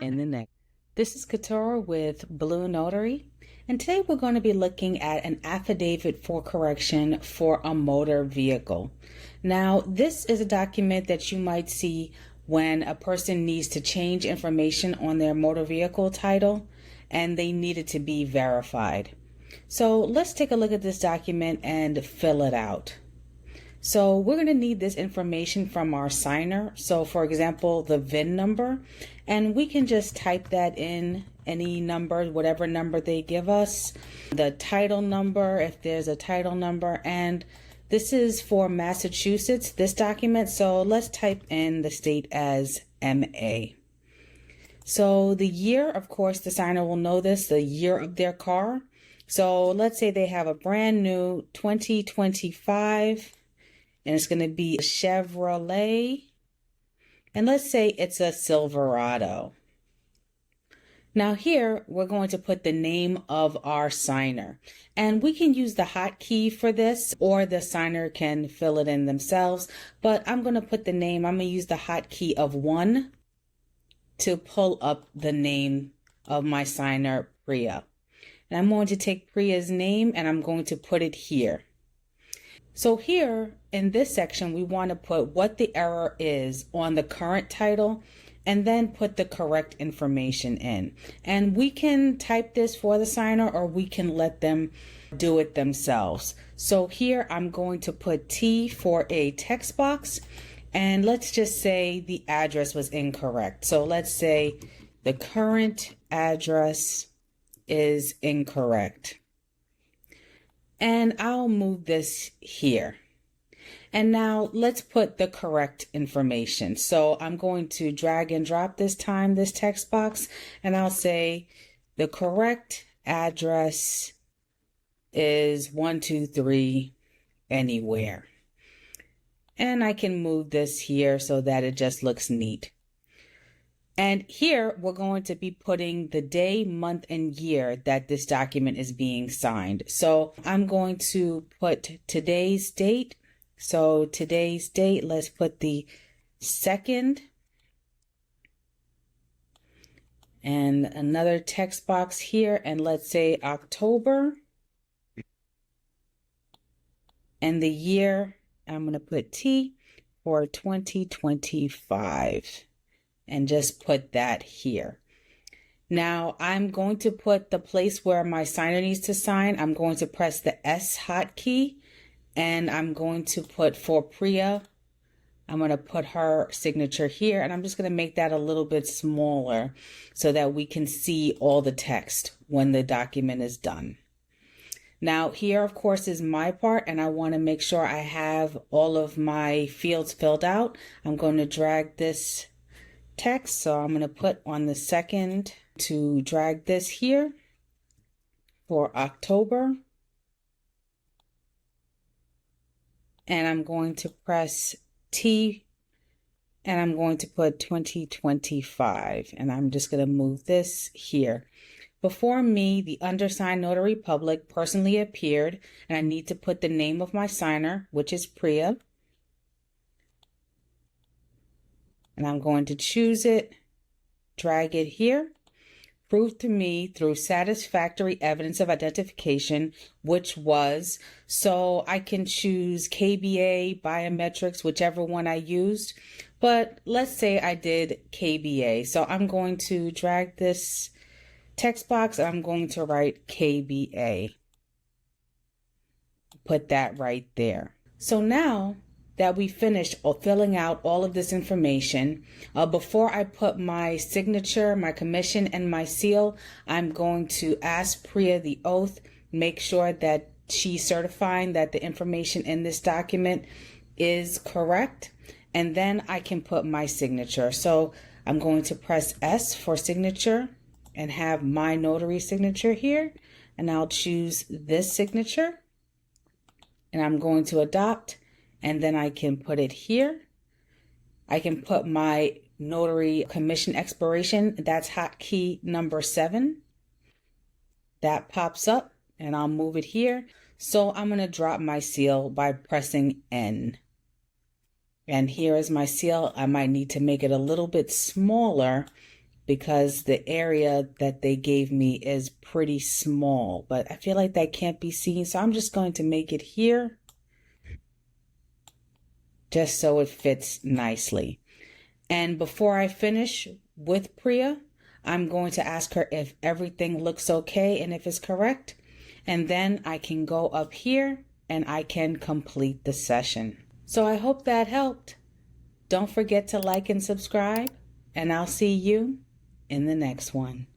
in the next. This is Katora with BlueNotary, and today we're going to be looking at an affidavit for correction for a motor vehicle. Now, this is a document that you might see when a person needs to change information on their motor vehicle title and they need it to be verified. So let's take a look at this document and fill it out. So we're going to need this information from our signer. So for example, the VIN number, and we can just type that in, any number, whatever number they give us, the title number, if there's a title number, and this is for Massachusetts, this document. So let's type in the state as MA. So the year, of course, the signer will know this, the year of their car. So let's say they have a brand new 2025, and it's going to be a Chevrolet, and let's say it's a Silverado. Now here, we're going to put the name of our signer, and we can use the hotkey for this, or the signer can fill it in themselves, but I'm going to put the name. I'm going to use the hotkey of 1 to pull up the name of my signer, Priya. And I'm going to take Priya's name and I'm going to put it here. So here in this section, we want to put what the error is on the current title and then put the correct information in. And we can type this for the signer, or we can let them do it themselves. So here I'm going to put T for a text box, and let's just say the address was incorrect. So let's say the current address is incorrect. And I'll move this here. And now let's put the correct information. So I'm going to drag and drop this time, this text box, and I'll say the correct address is 123 anywhere. And I can move this here so that it just looks neat. And here we're going to be putting the day, month, and year that this document is being signed. So I'm going to put today's date. So today's date, let's put the 2nd. And another text box here, and let's say October. And the year, I'm going to put T for 2025. And just put that here. Now I'm going to put the place where my signer needs to sign. I'm going to press the S hotkey, and I'm going to put for Priya, I'm going to put her signature here, and I'm just going to make that a little bit smaller so that we can see all the text when the document is done. Now here, of course, is my part, and I want to make sure I have all of my fields filled out. I'm going to drag this text, so I'm going to put on the 2nd to drag this here for October, and I'm going to press T, and I'm going to put 2025, and I'm just going to move this here. Before me, the undersigned notary public personally appeared, and I need to put the name of my signer, which is Priya. And I'm going to choose it, drag it here, prove to me through satisfactory evidence of identification, which was, so I can choose KBA, biometrics, whichever one I used. But let's say I did KBA. So I'm going to drag this text box, and I'm going to write KBA. Put that right there. So now that we finished filling out all of this information, before I put my signature, my commission, and my seal, I'm going to ask Priya the oath, make sure that she's certifying that the information in this document is correct, and then I can put my signature. So I'm going to press S for signature and have my notary signature here, and I'll choose this signature, and I'm going to adopt. And then I can put it here. I can put my notary commission expiration. That's hotkey number 7. That pops up, and I'll move it here. So I'm going to drop my seal by pressing N. And here is my seal. I might need to make it a little bit smaller because the area that they gave me is pretty small, but I feel like that can't be seen. So I'm just going to make it here just so it fits nicely. And before I finish with Priya, I'm going to ask her if everything looks okay and if it's correct. And then I can go up here and I can complete the session. So I hope that helped. Don't forget to like and subscribe, and I'll see you in the next one.